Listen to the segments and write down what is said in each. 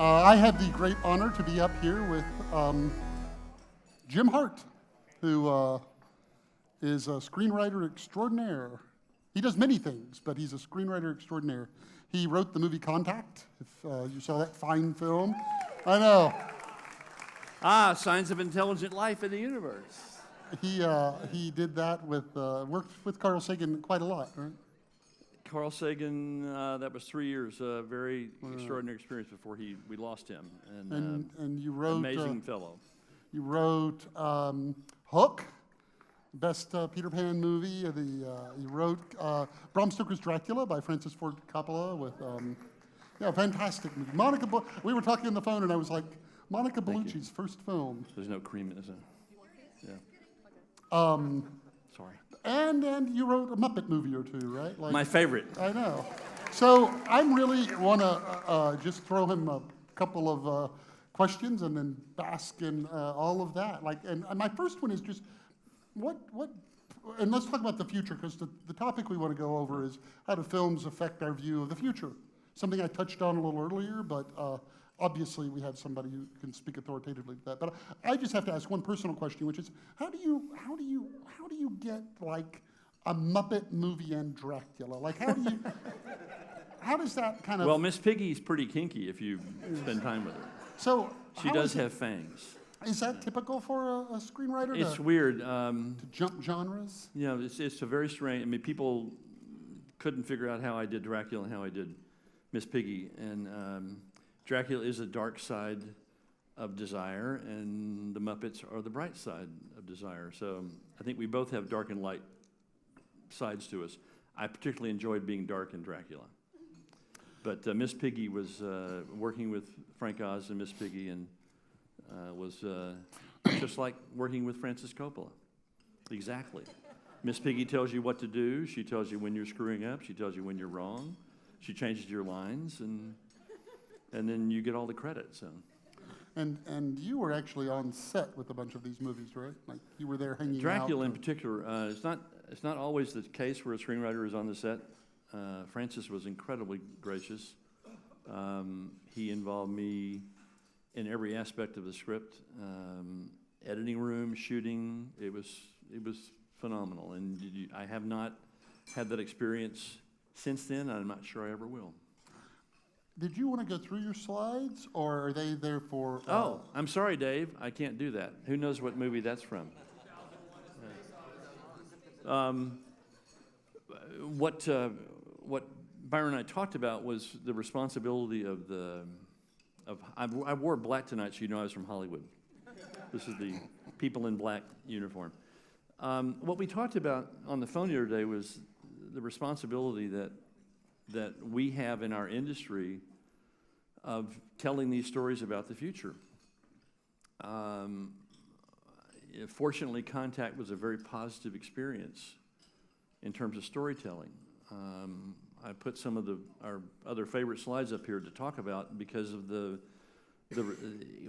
I have the great honor to be up here with Jim Hart, who is a screenwriter extraordinaire. He does many things, but he's a screenwriter extraordinaire. He wrote the movie Contact, if you saw that fine film. I know. Signs of Intelligent Life in the Universe. He did that with, worked with Carl Sagan quite a lot, right? Carl Sagan, that was 3 years, a very extraordinary experience before we lost him. And you wrote... Amazing fellow. You wrote Hook, best Peter Pan movie. You wrote Bram Stoker's Dracula by Francis Ford Coppola with, fantastic movie. We were talking on the phone and I was like, Monica Bellucci's first film. There's no cream in it, is there? Yeah. Sorry. And you wrote a Muppet movie or two, right? Like, my favorite. I know. So I really want to just throw him a couple of questions and then bask in all of that. And my first one is just and let's talk about the future, because the topic we want to go over is how do films affect our view of the future? Something I touched on a little earlier, but obviously we have somebody who can speak authoritatively to that. But I just have to ask one personal question, which is how do you get like a Muppet movie and Dracula? Like how does that kind of... Well, Miss Piggy's pretty kinky if you spend time with her. So she does have fangs. Is that typical for a screenwriter? It's weird. To jump genres? Yeah, it's a very strange. I mean, people couldn't figure out how I did Dracula and how I did Miss Piggy. And Dracula is a dark side of desire, and the Muppets are the bright side of desire. So I think we both have dark and light sides to us. I particularly enjoyed being dark in Dracula. But Miss Piggy was working with Frank Oz and Miss Piggy, and was just like working with Francis Coppola. Exactly. Miss Piggy tells you what to do. She tells you when you're screwing up. She tells you when you're wrong. She changes your lines, and then you get all the credit. So. And you were actually on set with a bunch of these movies, right? Like you were there hanging out. Dracula in particular. It's not always the case where a screenwriter is on the set. Francis was incredibly gracious. He involved me in every aspect of the script, editing room, shooting. It was phenomenal, and I have not had that experience since then. I'm not sure I ever will. Did you want to go through your slides, or are they there for... Oh, I'm sorry, Dave. I can't do that. Who knows what movie that's from? What Byron and I talked about was the responsibility of I wore black tonight, so you know I was from Hollywood. This is the people in black uniform. What we talked about on the phone the other day was the responsibility that we have in our industry of telling these stories about the future. Fortunately, Contact was a very positive experience in terms of storytelling. I put some of our other favorite slides up here to talk about because of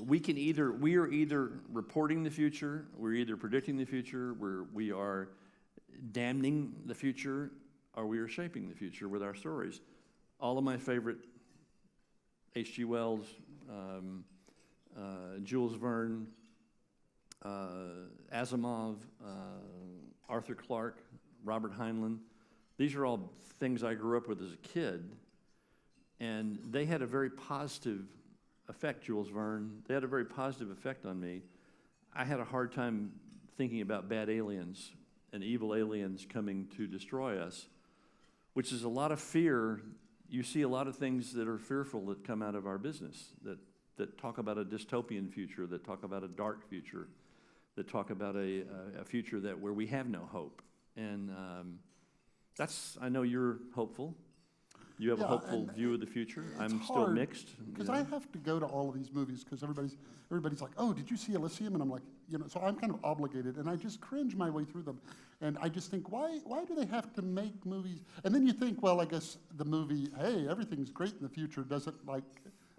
we are either reporting the future, we're either predicting the future, we are damning the future, or we are shaping the future with our stories. All of my favorite H.G. Wells, Jules Verne, Asimov, Arthur Clarke, Robert Heinlein. These are all things I grew up with as a kid, and they had a very positive effect, Jules Verne. They had a very positive effect on me. I had a hard time thinking about bad aliens and evil aliens coming to destroy us, which is a lot of fear. You see a lot of things that are fearful that come out of our business, that talk about a dystopian future, that talk about a dark future, that talk about a future where we have no hope. And I know you're hopeful. You have a hopeful view of the future. I'm still mixed. Because I have to go to all of these movies because everybody's like, oh, did you see Elysium? And I'm like, so I'm kind of obligated, and I just cringe my way through them. And I just think, why do they have to make movies? And then you think, well, I guess the movie, hey, everything's great in the future, doesn't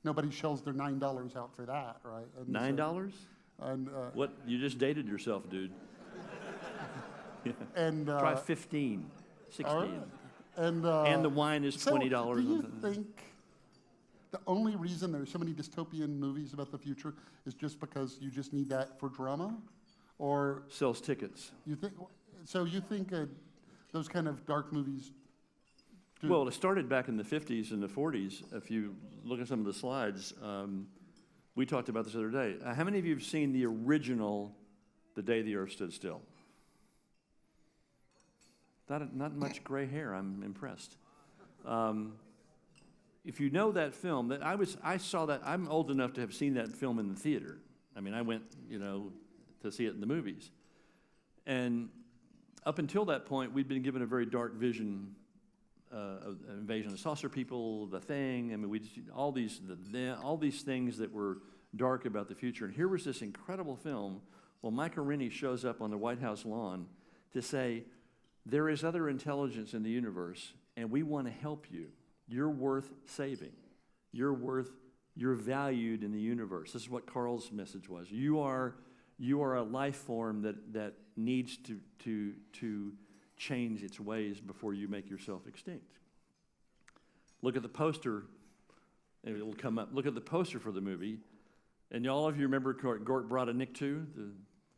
nobody shells their $9 out for that, right? And $9? What? You just dated yourself, dude. And try 15, 16. And And the wine is $20. Do you think the only reason there's so many dystopian movies about the future is just because you just need that for drama? Or Sells tickets. you think, so you think those kind of dark movies do? Well, it started back in the 50s and the 40s. If you look at some of the slides, we talked about this the other day. How many of you have seen the original The Day the Earth Stood Still? Not much gray hair. I'm impressed. If you know that film, I saw that. I'm old enough to have seen that film in the theater. I mean, I went, to see it in the movies. And up until that point, we'd been given a very dark vision of invasion of saucer people, the thing. I mean, all these things that were dark about the future. And here was this incredible film. Well, Michael Rennie shows up on the White House lawn to say, there is other intelligence in the universe, and we want to help you. You're worth saving. You're valued in the universe. This is what Carl's message was. You are a life form that needs to change its ways before you make yourself extinct. Look at the poster, and it will come up. Look at the poster for the movie, and all of you remember Gort Brodenick,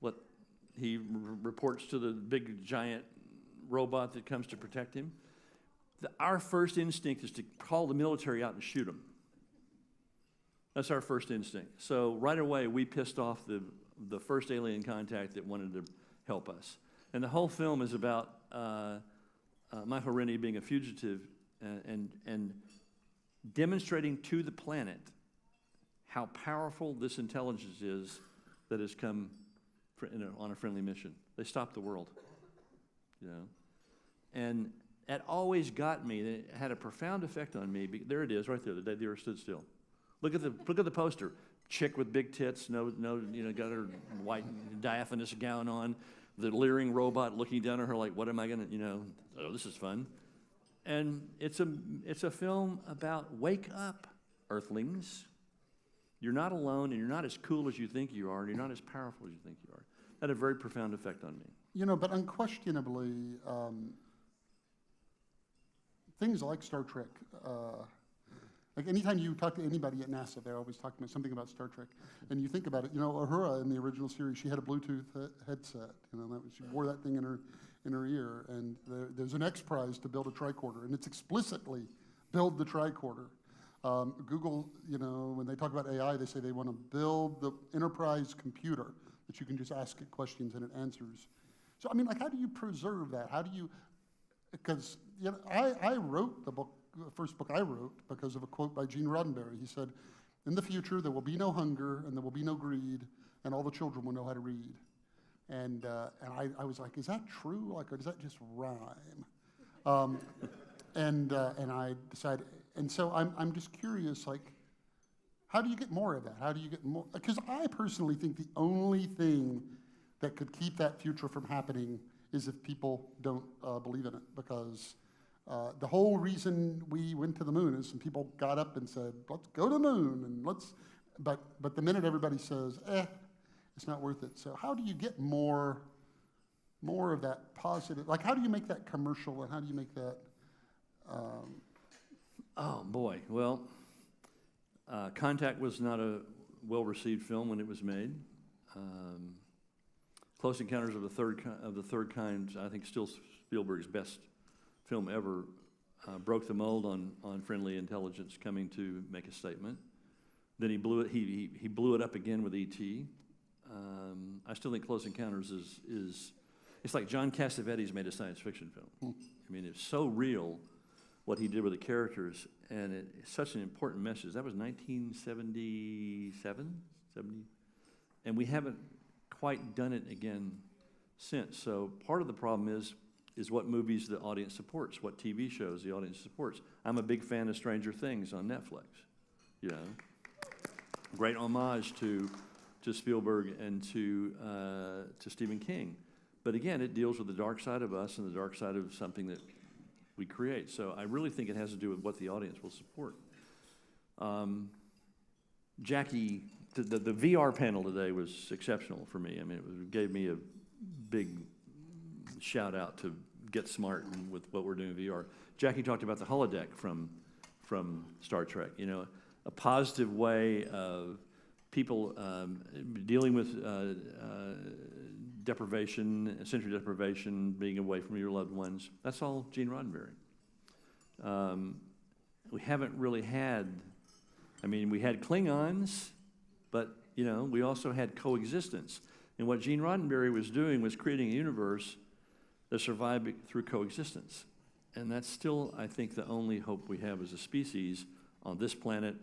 what he reports to the big giant robot that comes to protect him. Our first instinct is to call the military out and shoot them. That's our first instinct. So right away, we pissed off the first alien contact that wanted to help us. And the whole film is about Michael Rennie being a fugitive and demonstrating to the planet how powerful this intelligence is that has come on a friendly mission. They stopped the world, And that always got me. It had a profound effect on me. There it is, right there. The Day the Earth Stood Still. Look at the poster. Chick with big tits, got her white diaphanous gown on. The leering robot looking down at her like, what am I gonna, oh, this is fun. And it's a film about wake up, Earthlings. You're not alone, and you're not as cool as you think you are, and you're not as powerful as you think you are. That had a very profound effect on me. But unquestionably, things like Star Trek, like anytime you talk to anybody at NASA, they're always talking about something about Star Trek. And you think about it, Uhura in the original series, she had a Bluetooth headset. She wore that thing in her ear. And there's an X Prize to build a tricorder, and it's explicitly build the tricorder. Google, when they talk about AI, they say they want to build the enterprise computer that you can just ask it questions and it answers. So, how do you preserve that? How do you, because I wrote the first book I wrote because of a quote by Gene Roddenberry. He said, in the future, there will be no hunger and there will be no greed and all the children will know how to read. And I was like, is that true? Or does that just rhyme? And I decided, and so I'm just curious, how do you get more of that? How do you get more? Because I personally think the only thing that could keep that future from happening is if people don't believe in it. Because the whole reason we went to the moon is some people got up and said, let's go to the moon, and but the minute everybody says, it's not worth it. So how do you get more of that positive? How do you make that commercial, and how do you make that? Oh boy, well, Contact was not a well-received film when it was made. Close Encounters of the Third Kind, I think, still Spielberg's best film ever. Broke the mold on friendly intelligence coming to make a statement. Then he blew it. He blew it up again with E.T. I still think Close Encounters is it's like John Cassavetes made a science fiction film. It's so real what he did with the characters, and it's such an important message. That was 1977, 70, and we haven't quite done it again since. So part of the problem is what movies the audience supports, what TV shows the audience supports. I'm a big fan of Stranger Things on Netflix. Great homage to Spielberg and to Stephen King. But again, it deals with the dark side of us and the dark side of something that we create. So I really think it has to do with what the audience will support. Jackie, the VR panel today was exceptional for me. It gave me a big shout out to get smart with what we're doing in VR. Jackie talked about the holodeck from Star Trek. a positive way of people dealing with deprivation, sensory deprivation, being away from your loved ones. That's all Gene Roddenberry. We haven't really had, I mean, we had Klingons, but, you know, we also had coexistence. And what Gene Roddenberry was doing was creating a universe that survived through coexistence. And that's still, I think, the only hope we have as a species on this planet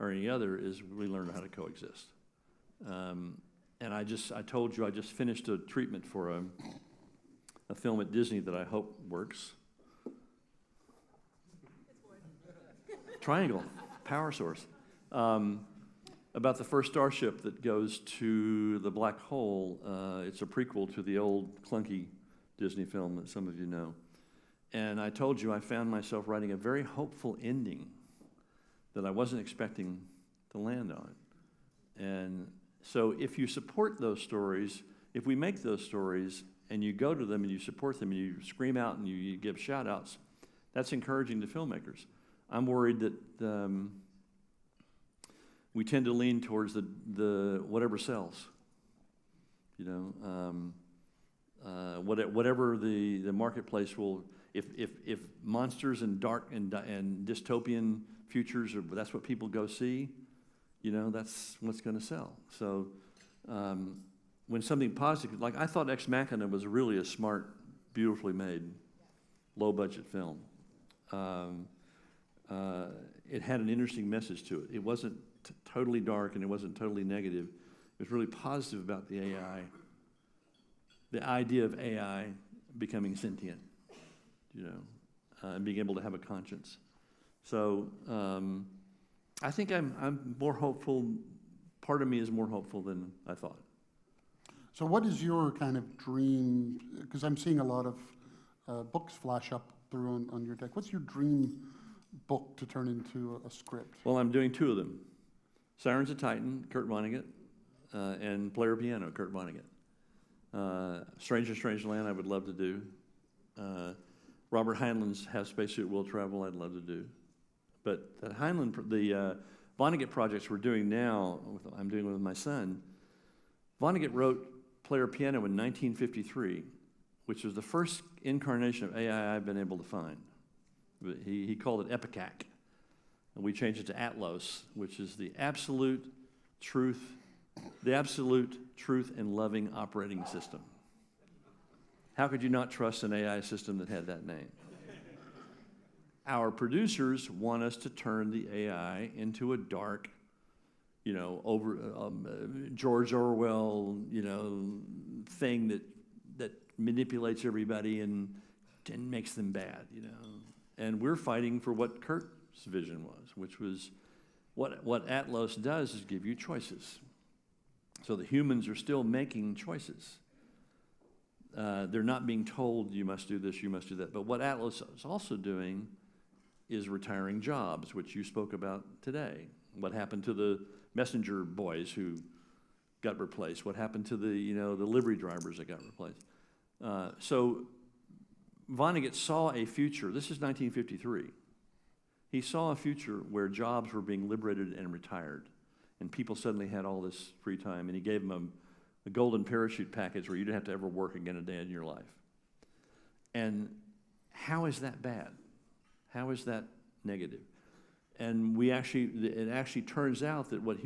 or any other is we learn how to coexist. And I told you I just finished a treatment for a film at Disney that I hope works. Triangle, power source. About the first starship that goes to the black hole. It's a prequel to the old clunky Disney film that some of you know. And I told you I found myself writing a very hopeful ending that I wasn't expecting to land on. And so if you support those stories, if we make those stories and you go to them and you support them and you scream out and you give shout outs, that's encouraging to filmmakers. I'm worried that we tend to lean towards the whatever sells, you know, whatever the marketplace will. If monsters and dark and dystopian futures that's what people go see, you know, that's what's going to sell. So when something positive, like I thought Ex Machina was really a smart, beautifully made, low budget film. It had an interesting message to it. It wasn't totally dark and it wasn't totally negative. It was really positive about the AI, the idea of AI becoming sentient, you know, and being able to have a conscience. So I think I'm more hopeful. Part of me is more hopeful than I thought. So what is your kind of dream? Because I'm seeing a lot of books flash up through on your deck. What's your dream book to turn into a script? Well, I'm doing two of them. Sirens of Titan, Kurt Vonnegut, and Player Piano, Kurt Vonnegut. Strange Land, I would love to do. Robert Heinlein's Have Spacesuit Will Travel, I'd love to do. But the Vonnegut projects we're doing now, I'm doing with my son, Vonnegut wrote Player Piano in 1953, which was the first incarnation of AI I've been able to find. He called it Epicac, and we changed it to Atlos, which is the absolute truth and loving operating system. How could you not trust an AI system that had that name? Our producers want us to turn the AI into a dark, you know, George Orwell, you know, thing that manipulates everybody and makes them bad, you know. And we're fighting for what Kurt's vision was, which was what Atlas does is give you choices. So the humans are still making choices. They're not being told you must do this, you must do that. But what Atlas is also doing is retiring jobs, which you spoke about today. What happened to the messenger boys who got replaced? What happened to the livery drivers that got replaced? So Vonnegut saw a future. This is 1953. He saw a future where jobs were being liberated and retired, and people suddenly had all this free time, and he gave them a golden parachute package where you didn't have to ever work again a day in your life. And how is that bad? How is that negative? And it actually turns out that what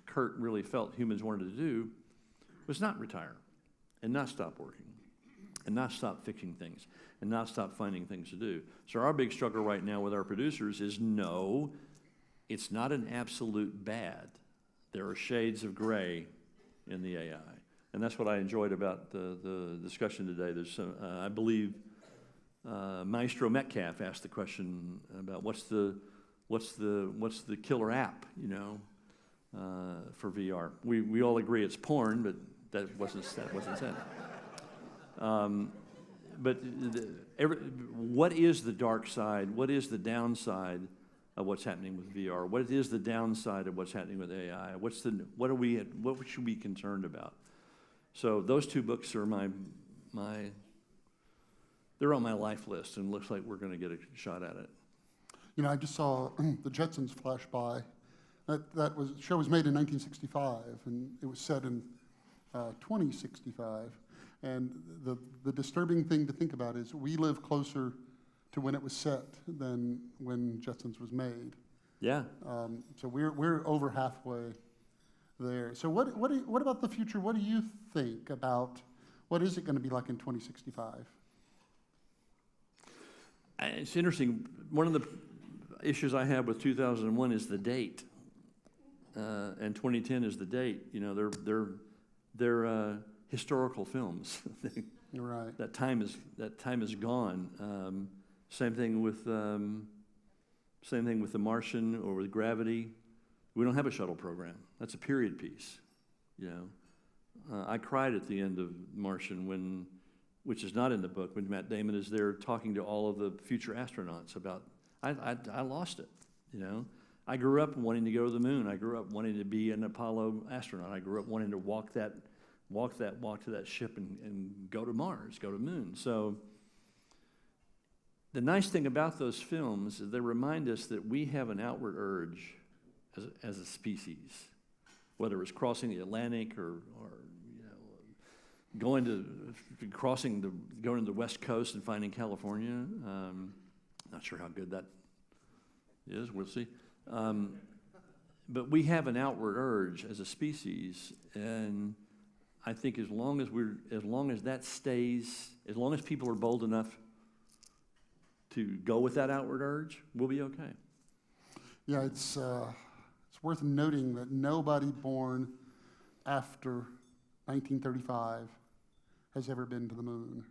Kurt really felt humans wanted to do was not retire and not stop working and not stop fixing things and not stop finding things to do. So our big struggle right now with our producers is no, it's not an absolute bad. There are shades of gray in the AI. And that's what I enjoyed about the discussion today. There's some, I believe Maestro Metcalf asked the question about what's the killer app, you know, for VR. We all agree it's porn, but that wasn't said. What is the dark side? What is the downside of what's happening with VR? What is the downside of what's happening with AI? What should we be concerned about? So those two books are they're on my life list, and it looks like we're going to get a shot at it. You know, I just saw the Jetsons flash by. The show was made in 1965, and it was set in 2065. And the disturbing thing to think about is we live closer to when it was set than when Jetsons was made. Yeah. So we're over halfway there. So what about the future? What do you think about what is it going to be like in 2065? It's interesting. One of the issues I have with 2001 is the date, and 2010 is the date. You know, they're historical films. You're right. That time is gone. Same thing with The Martian or with Gravity. We don't have a shuttle program. That's a period piece. You know, I cried at the end of Martian which is not in the book, when Matt Damon is there talking to all of the future astronauts about. I lost it. You know, I grew up wanting to go to the moon. I grew up wanting to be an Apollo astronaut. I grew up wanting to walk to that ship and go to Mars, go to the moon. So the nice thing about those films is they remind us that we have an outward urge as a species, whether it's crossing the Atlantic or you know, going to the West Coast and finding California. Not sure how good that is. We'll see. But we have an outward urge as a species, and I think as long as that stays, as long as people are bold enough to go with that outward urge, we'll be okay. Yeah, it's worth noting that nobody born after 1935 has ever been to the moon.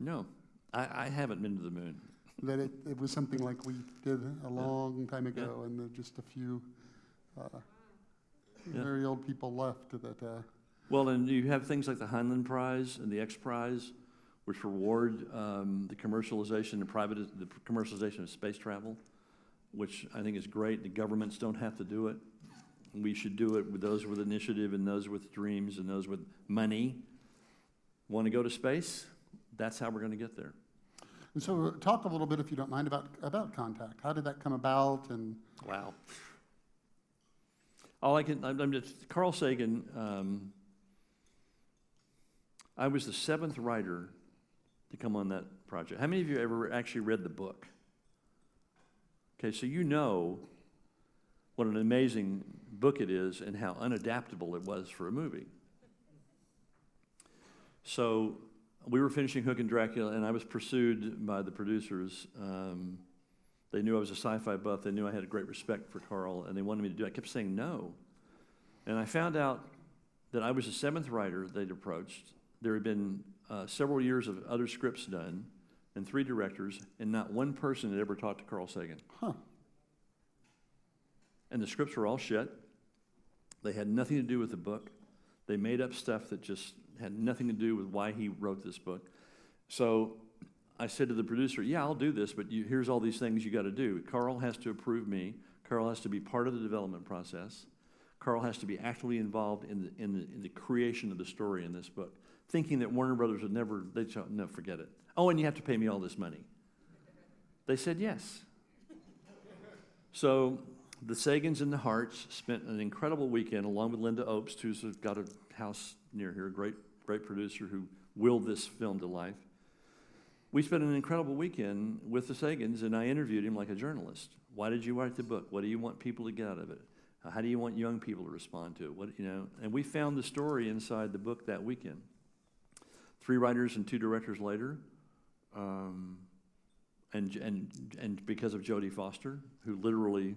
No, I haven't been to the moon. That it was something like we did a long time ago, and just a few very old people left that. Well, and you have things like the Heinlein Prize and the X Prize, which reward the commercialization of space travel, which I think is great. The governments don't have to do it. We should do it with those with initiative and those with dreams and those with money. Want to go to space? That's how we're going to get there. And so talk a little bit, if you don't mind, about Contact. How did that come about? And wow. I'm just, Carl Sagan, I was the 7th writer to come on that project. How many of you ever actually read the book? Okay, so you know what an amazing book it is and how unadaptable it was for a movie. So we were finishing Hook and Dracula, and I was pursued by the producers. They knew I was a sci-fi buff. They knew I had a great respect for Carl, and they wanted me to do it. I kept saying no. And I found out that I was the 7th writer they'd approached. There had been several years of other scripts done and 3 directors, and not one person had ever talked to Carl Sagan. Huh. And the scripts were all shit. They had nothing to do with the book. They made up stuff that just had nothing to do with why he wrote this book. So I said to the producer, yeah, I'll do this, but here's all these things you got to do. Carl has to approve me. Carl has to be part of the development process. Carl has to be actively involved in the creation of the story in this book, thinking that Warner Brothers would never, they'd say, no, forget it. Oh, and you have to pay me all this money. They said yes. So the Sagans and the Harts spent an incredible weekend along with Linda Obst, who's got a house near here, a great producer who willed this film to life. We spent an incredible weekend with the Sagans, and I interviewed him like a journalist. Why did you write the book? What do you want people to get out of it? How do you want young people to respond to it? And we found the story inside the book that weekend. 3 writers and 2 directors later, and because of Jodie Foster, who literally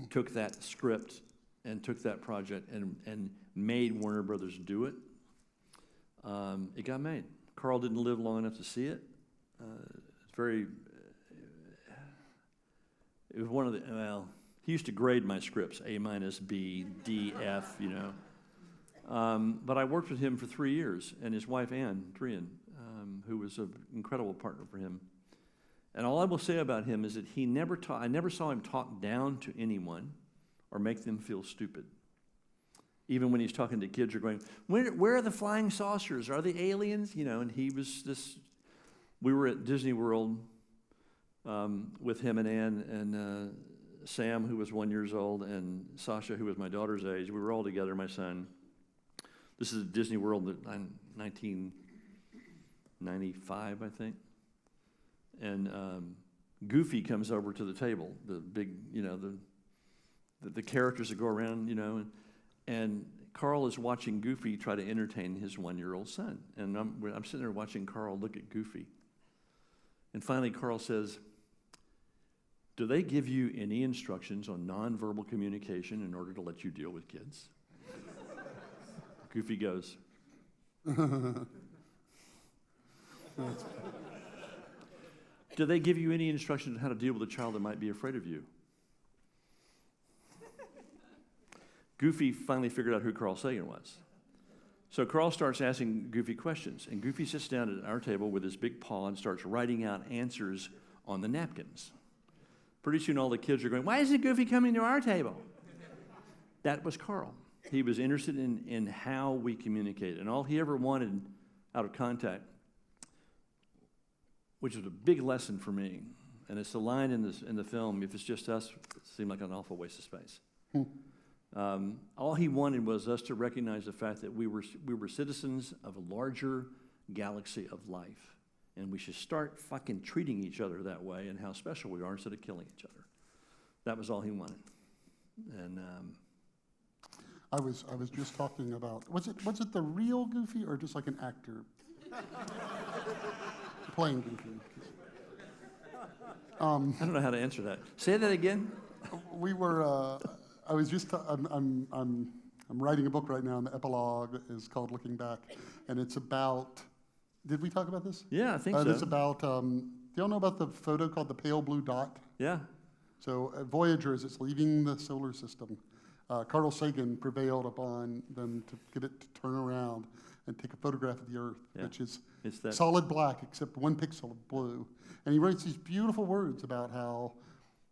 took that script and took that project and made Warner Brothers do it, it got made. Carl didn't live long enough to see it. It was one of the, well, he used to grade my scripts, A-, B, D, F, you know. But I worked with him for 3 years, and his wife, Ann Drian, who was an incredible partner for him. And all I will say about him is that I never saw him talk down to anyone or make them feel stupid. Even when he's talking to kids who are going, where are the flying saucers? Are they aliens? You know, and he was we were at Disney World with him and Ann and Sam, who was 1 year old, and Sasha, who was my daughter's age. We were all together, my son. This is Disney World in 1995, I think. And Goofy comes over to the table, the big, the characters that go around, and Carl is watching Goofy try to entertain his 1 year old son. And I'm sitting there watching Carl look at Goofy. And finally, Carl says, "Do they give you any instructions on nonverbal communication in order to let you deal with kids?" Goofy goes, "Do they give you any instructions on how to deal with a child that might be afraid of you?" Goofy finally figured out who Carl Sagan was. So Carl starts asking Goofy questions, and Goofy sits down at our table with his big paw and starts writing out answers on the napkins. Pretty soon all the kids are going, "Why isn't Goofy coming to our table?" That was Carl. He was interested in how we communicate, and all he ever wanted out of contact, which was a big lesson for me, and it's the line in the film, "If it's just us, it seemed like an awful waste of space." All he wanted was us to recognize the fact that we were citizens of a larger galaxy of life, and we should start fucking treating each other that way and how special we are instead of killing each other. That was all he wanted. And I was just talking about, was it the real Goofy or just like an actor playing Goofy? I don't know how to answer that. Say that again. We were. I was just. I'm writing a book right now, and the epilogue is called "Looking Back," and it's about. Did we talk about this? Yeah, I think so. It's about. Do y'all know about the photo called the pale blue dot? Yeah. So Voyager, as it's leaving the solar system, Carl Sagan prevailed upon them to get it to turn around and take a photograph of the Earth, which is solid black except 1 pixel of blue. And he writes these beautiful words about how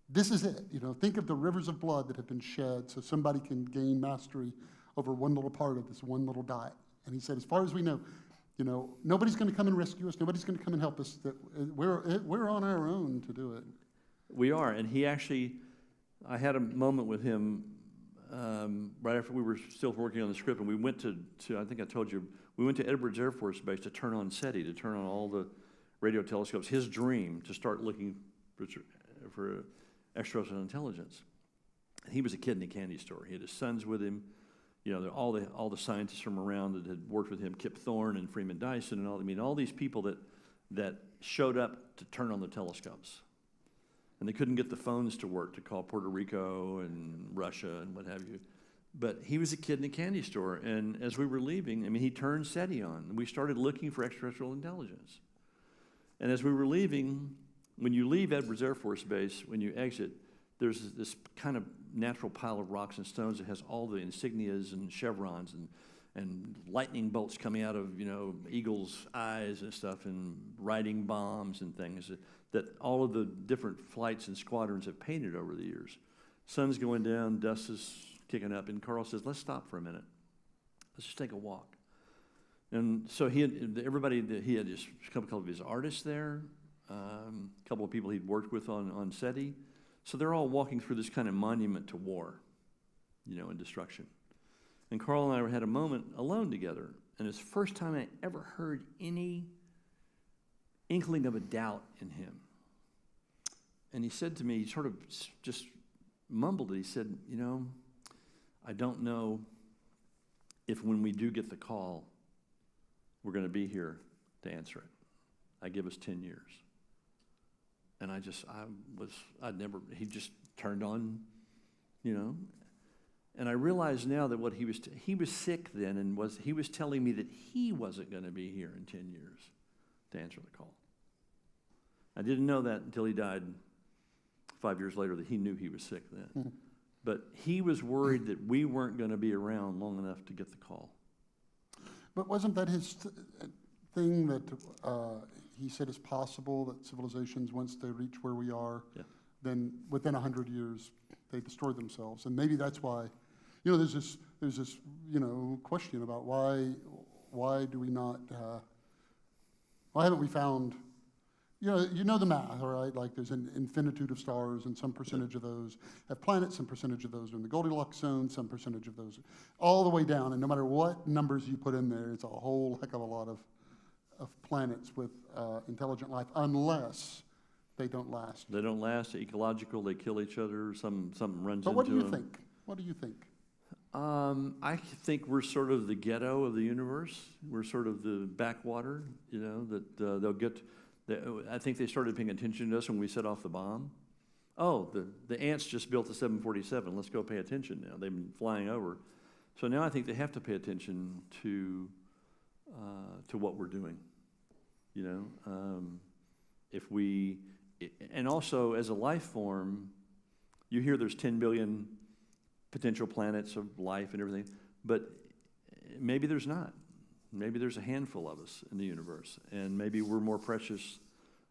this is it. Think of the rivers of blood that have been shed so somebody can gain mastery over one little part of this one little dot. And he said, as far as we know, nobody's going to come and rescue us. Nobody's going to come and help us. That we're on our own to do it. We are, and he actually, I had a moment with him right after we were still working on the script, and we went to I think I told you, we went to Edwards Air Force Base to turn on SETI, to turn on all the radio telescopes. His dream to start looking for extraterrestrial intelligence. And he was a kid in a candy store. He had his sons with him. All the scientists from around that had worked with him, Kip Thorne and Freeman Dyson, and all these people that showed up to turn on the telescopes. And they couldn't get the phones to work to call Puerto Rico and Russia and what have you. But he was a kid in a candy store, and as we were leaving, he turned SETI on, and we started looking for extraterrestrial intelligence. And as we were leaving, when you leave Edwards Air Force Base, when you exit, there's this kind of natural pile of rocks and stones that has all the insignias and chevrons and lightning bolts coming out of, eagles' eyes and stuff, and riding bombs and things that all of the different flights and squadrons have painted over the years. Sun's going down, dust is kicking up, and Carl says, "Let's stop for a minute. Let's just take a walk." And so he had just a couple of his artists there, a couple of people he'd worked with on SETI. So they're all walking through this kind of monument to war, and destruction. And Carl and I had a moment alone together, and it's the first time I ever heard any inkling of a doubt in him. And he said to me, he sort of just mumbled it. He said, "I don't know if when we do get the call, we're going to be here to answer it. I give us 10 years. And he just turned on, And I realize now that what he was sick then, and he was telling me that he wasn't going to be here in 10 years to answer the call. I didn't know that until he died 5 years later, that he knew he was sick then. Mm-hmm. But he was worried that we weren't going to be around long enough to get the call. But wasn't that his thing that he said is possible that civilizations, once they reach where we are, then within 100 years, they destroy themselves? And maybe that's why, there's this question about why do we not, why haven't we found You know the math, all right? Like there's an infinitude of stars, and some percentage of those have planets, some percentage of those are in the Goldilocks zone, some percentage of those all the way down. And no matter what numbers you put in there, it's a whole heck of a lot of planets with intelligent life, unless they don't last. They don't last, ecological, they kill each other, something runs But into them. what do you think? What do you think? I think we're sort of the ghetto of the universe. We're sort of the backwater, that they'll get. I think they started paying attention to us when we set off the bomb. Oh, the ants just built a 747. Let's go pay attention now. They've been flying over. So now I think they have to pay attention to what we're doing. And also as a life form, you hear there's 10 billion potential planets of life and everything, but maybe there's not. Maybe there's a handful of us in the universe, and maybe we're more precious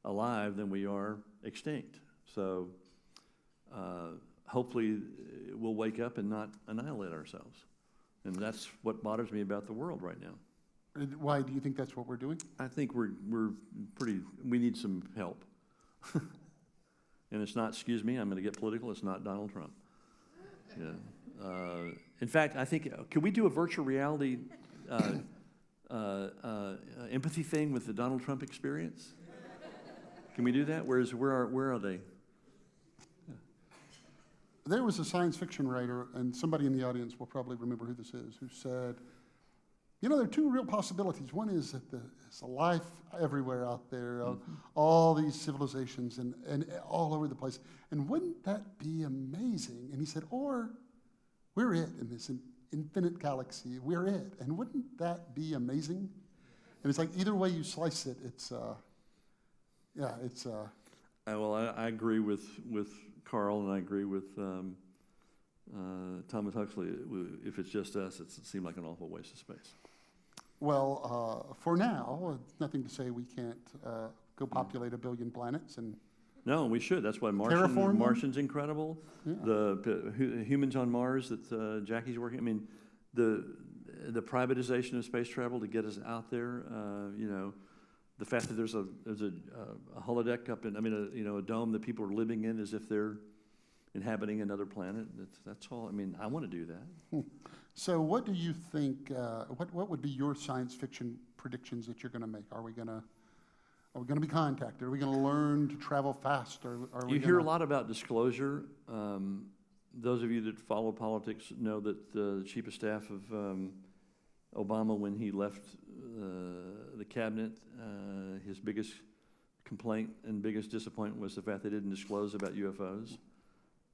alive than we are extinct. So hopefully we'll wake up and not annihilate ourselves. And that's what bothers me about the world right now. Why do you think that's what we're doing? I think we need some help. And it's not, excuse me, I'm going to get political, it's not Donald Trump. In fact, I think, could we do a virtual reality empathy thing with the Donald Trump experience? Can we do that? Where are they? There was a science fiction writer, and somebody in the audience will probably remember who this is, who said, there are two real possibilities. One is that there's a life everywhere out there, all these civilizations and all over the place. And wouldn't that be amazing? And he said, or we're it in this infinite galaxy. We're it. And wouldn't that be amazing? And it's like either way you slice it, it's. Well, I agree with Carl, and I agree with Thomas Huxley. If it's just us, it seems like an awful waste of space. Well, for now, nothing to say we can't go populate 1 billion planets and. No, we should. That's why Martian's incredible. Yeah. The humans on Mars that Jackie's working. I mean, the privatization of space travel to get us out there. The fact that there's a holodeck up in, a dome that people are living in as if they're inhabiting another planet. That's all. I want to do that. So, what do you think? What would be your science fiction predictions that you're going to make? Are we going to be contacted? Are we going to learn to travel fast? You hear a lot about disclosure. Those of you that follow politics know that the chief of staff of Obama, when he left the cabinet, his biggest complaint and biggest disappointment was the fact they didn't disclose about UFOs.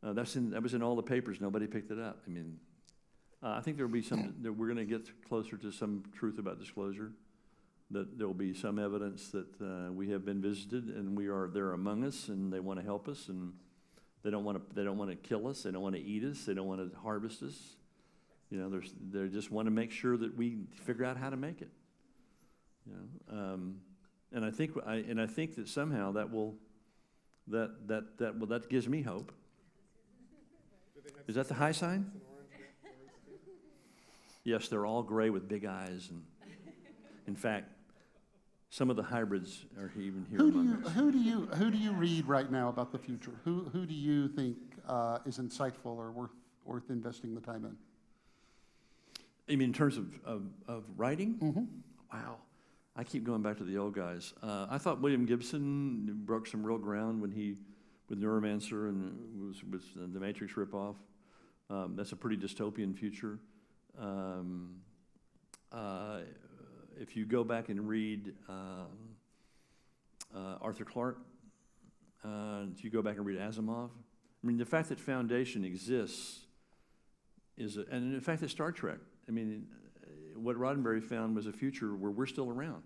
That was in all the papers. Nobody picked it up. I think there will be that we're going to get closer to some truth about disclosure. That there will be some evidence that we have been visited and they're among us and they want to help us, and they don't want to kill us. They don't want to eat us. They don't want to harvest us. They just want to make sure that we figure out how to make it. And I think that somehow that gives me hope. Is that the high sign? Yes, they're all gray with big eyes, and in fact, some of the hybrids are even here among us. Who do you read right now about the future? Who do you think is insightful or worth investing the time in? You mean in terms of writing? Mm-hmm. Wow. I keep going back to the old guys. I thought William Gibson broke some real ground when with Neuromancer and was the Matrix ripoff. That's a pretty dystopian future. If you go back and read Arthur Clarke, if you go back and read Asimov, the fact that Foundation exists and the fact that Star Trek, what Roddenberry found was a future where we're still around.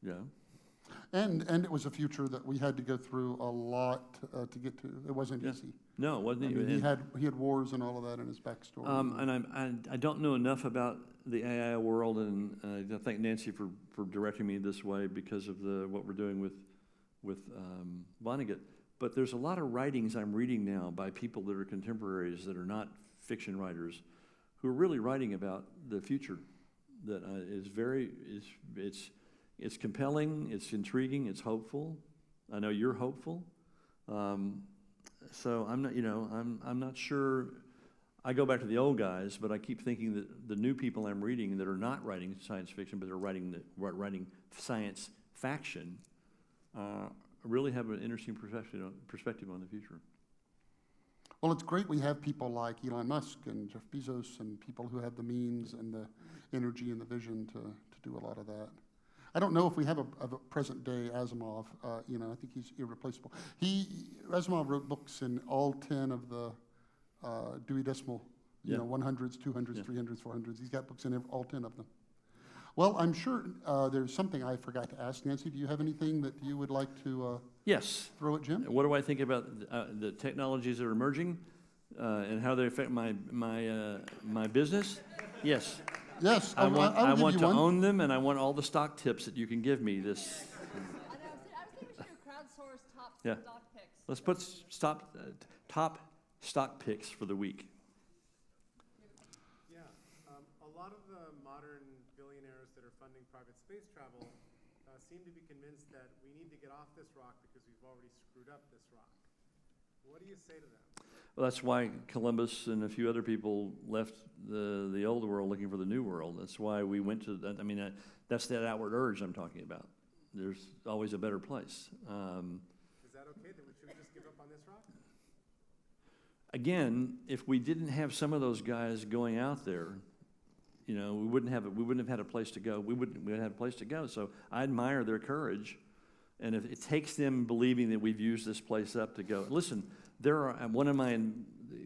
Yeah. And it was a future that we had to go through a lot to get to. It wasn't easy. No, it wasn't easy. He had wars and all of that in his backstory. And I don't know enough about the AI world, and I thank Nancy for directing me this way because of what we're doing with Vonnegut. But there's a lot of writings I'm reading now by people that are contemporaries that are not fiction writers, who are really writing about the future. That it's It's compelling, it's intriguing, it's hopeful. I know you're hopeful. So I'm not, I'm not sure. I go back to the old guys, but I keep thinking that the new people I'm reading that are not writing science fiction, but they're writing science faction, really have an interesting perspective on the future. Well, it's great we have people like Elon Musk and Jeff Bezos and people who have the means and the energy and the vision to do a lot of that. I don't know if we have a present-day Asimov. I think he's irreplaceable. Asimov wrote books in all 10 of the Dewey Decimal, 100s, 200s, 300s, 400s. He's got books in all 10 of them. Well, I'm sure there's something I forgot to ask. Nancy, do you have anything that you would like to Yes. throw at Jim? What do I think about the technologies that are emerging and how they affect my business? Yes. Yes, I I'll give want you to one. own them, and I want all the stock tips that you can give me. This. I was thinking we should do crowdsource top Yeah. stock picks. Let's put top stock picks for the week. Yeah, a lot of the modern billionaires that are funding private space travel seem to be convinced that we need to get off this rock because we've already screwed up this rock. What do you say to them? Well, that's why Columbus and a few other people left the old world looking for the new world. That's why we went to that. I mean, that's that outward urge I'm talking about. There's always a better place. Is that okay? That should we just give up on this rock? Again, if we didn't have some of those guys going out there, we wouldn't have had a place to go. We wouldn't have a place to go. So I admire their courage, and if it takes them believing that we've used this place up to go. Listen, one of my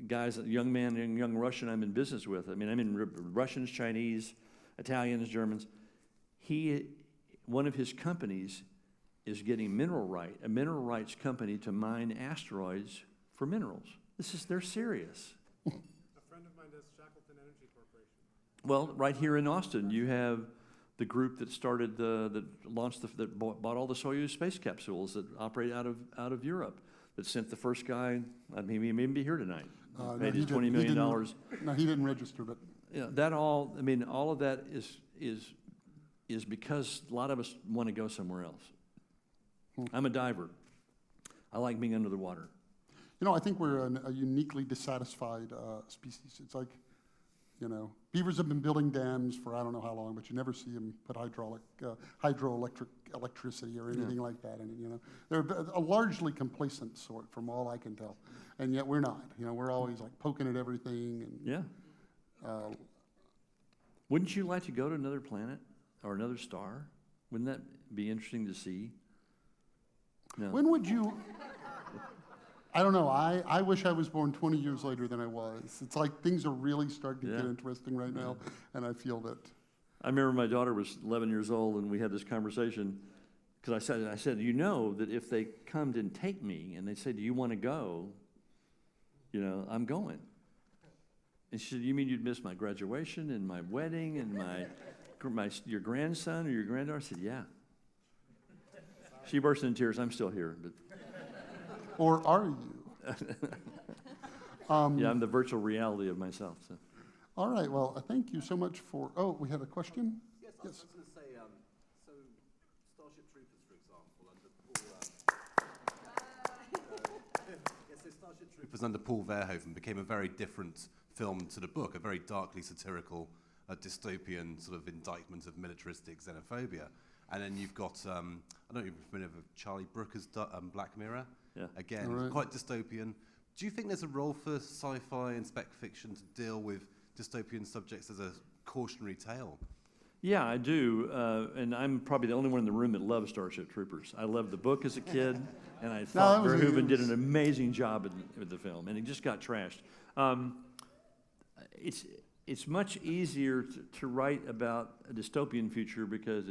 guys, a young man, a young Russian I'm in business with. I mean, I'm in Russians, Chinese, Italians, Germans. One of his companies is getting a mineral rights company to mine asteroids for minerals. They're serious. A friend of mine does Shackleton Energy Corporation. Well, right here in Austin, you have the group that started that bought all the Soyuz space capsules that operate out of Europe. That sent the first guy. I mean, he may even be here tonight. Paid his $20 million. No, he didn't register, but All of that is because a lot of us want to go somewhere else. I'm a diver. I like being under the water. I think we're a uniquely dissatisfied species. It's like, beavers have been building dams for I don't know how long, but you never see them put hydroelectric electricity or anything like that in it. They're a largely complacent sort, from all I can tell, and yet we're not. We're always like poking at everything. And Yeah. Wouldn't you like to go to another planet or another star? Wouldn't that be interesting to see? No. when would you? I don't know. I wish I was born 20 years later than I was. It's like things are really starting to get interesting right now, and I feel that. I remember my daughter was 11 years old, and we had this conversation because I said, that if they come and take me and they say, do you want to go? I'm going. And she said, you mean you'd miss my graduation and my wedding and your grandson or your granddaughter? I said, yeah. She burst into tears. I'm still here, but. Or are you? Yeah, I'm the virtual reality of myself. So. All right. Well, thank you so much for. Oh, we have a question. Yes, I was going to say, so Starship Troopers, for example, under Starship Troopers under Paul Verhoeven became a very different film to the book, a very darkly satirical, dystopian sort of indictment of militaristic xenophobia. And then you've got, I don't know if you're familiar with Charlie Brooker's Black Mirror. Yeah. Right. Quite dystopian. Do you think there's a role for sci-fi and spec fiction to deal with dystopian subjects as a cautionary tale? Yeah, I do, and I'm probably the only one in the room that loves Starship Troopers. I loved the book as a kid, and I thought Verhoeven did an amazing job with the film, and it just got trashed. It's much easier to write about a dystopian future because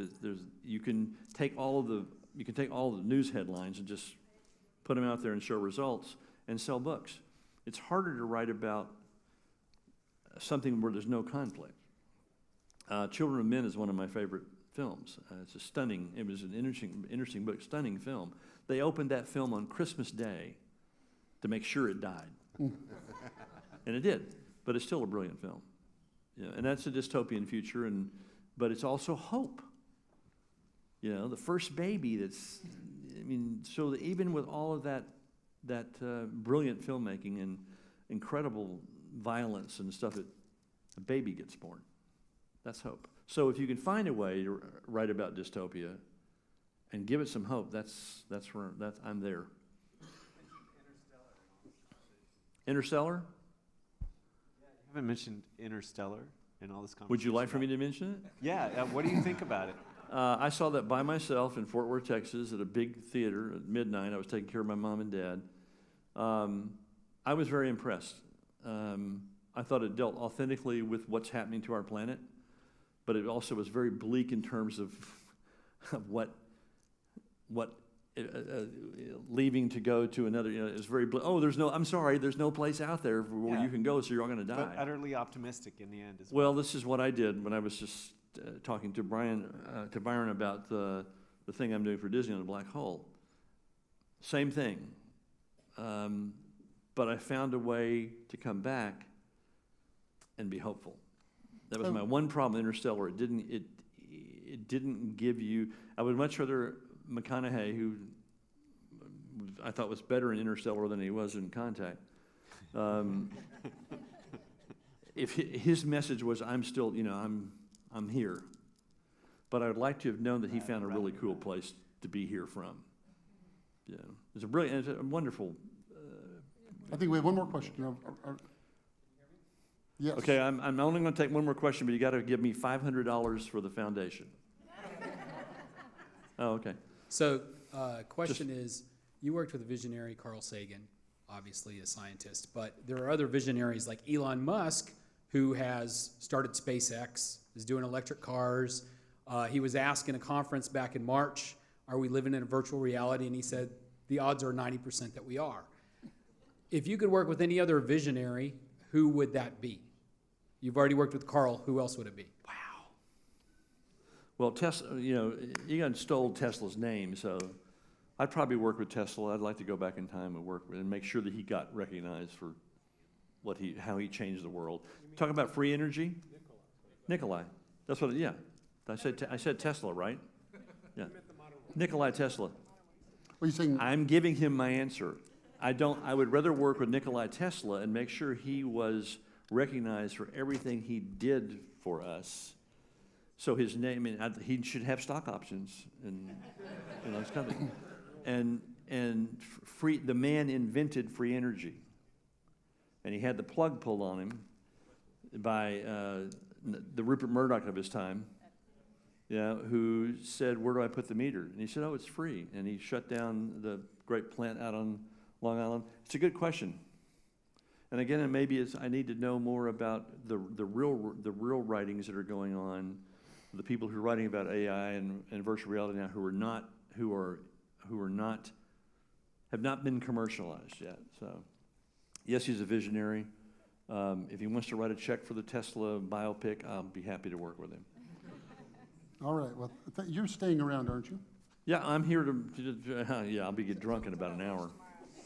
you can take all the news headlines and just put them out there and show results and sell books. It's harder to write about something where there's no conflict. Children of Men is one of my favorite films. It was an interesting book, stunning film. They opened that film on Christmas Day to make sure it died. And it did, but it's still a brilliant film. Yeah, and that's a dystopian future, but it's also hope. You know, the first baby that's, I mean, so that even with all of that brilliant filmmaking and incredible violence and stuff, a baby gets born. That's hope. So if you can find a way to write about dystopia and give it some hope, that's where I'm there. Interstellar? You haven't mentioned Interstellar in all this conversation. Would you like for me to mention it? Yeah, what do you think about it? I saw that by myself in Fort Worth, Texas, at a big theater at midnight. I was taking care of my mom and dad. I was very impressed. I thought it dealt authentically with what's happening to our planet, but it also was very bleak in terms of what leaving to go to another. You know, it's very I'm sorry, there's no place out there where you can go, so you're all going to die. But utterly optimistic in the end as well. Well, this is what I did when I was just talking to Byron about the thing I'm doing for Disney on the black hole. Same thing, but I found a way to come back and be hopeful. That was my one problem with Interstellar. It didn't give you. I would much rather McConaughey, who I thought was better in Interstellar than he was in Contact. If his message was, I'm still, I'm here. But I would like to have known that he found a really cool place to be here from. Yeah, it's a wonderful. I think we have one more question. Yes. Okay, I'm only going to take one more question, but you got to give me $500 for the foundation. Oh, okay. So, question is, you worked with a visionary, Carl Sagan, obviously a scientist, but there are other visionaries like Elon Musk, who has started SpaceX, is doing electric cars. He was asked in a conference back in March, are we living in a virtual reality? And he said, the odds are 90% that we are. If you could work with any other visionary, who would that be? You've already worked with Carl. Who else would it be? Wow. Well, Tesla, Egon stole Tesla's name, so I'd probably work with Tesla. I'd like to go back in time and work with and make sure that he got recognized for how he changed the world. Talk about free energy? Nikolai. That's what, yeah. I said Tesla, right? Yeah. Nikolai Tesla. What are you saying? I'm giving him my answer. I would rather work with Nikolai Tesla and make sure he was recognized for everything he did for us. So his name, he should have stock options in his company. And free, the man invented free energy. And he had the plug pulled on him by the Rupert Murdoch of his time, who said, where do I put the meter? And he said, oh, it's free. And he shut down the great plant out on Long Island. It's a good question. And again, maybe I need to know more about the real writings that are going on, the people who are writing about AI and virtual reality now have not been commercialized yet. So, yes, he's a visionary. If he wants to write a check for the Tesla biopic, I'll be happy to work with him. All right. Well, you're staying around, aren't you? Yeah, I'm here to I'll get drunk in about an hour.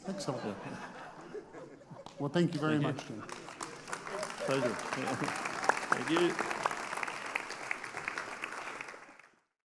Excellent. Well, thank you very much, Jim. Pleasure. Thank you.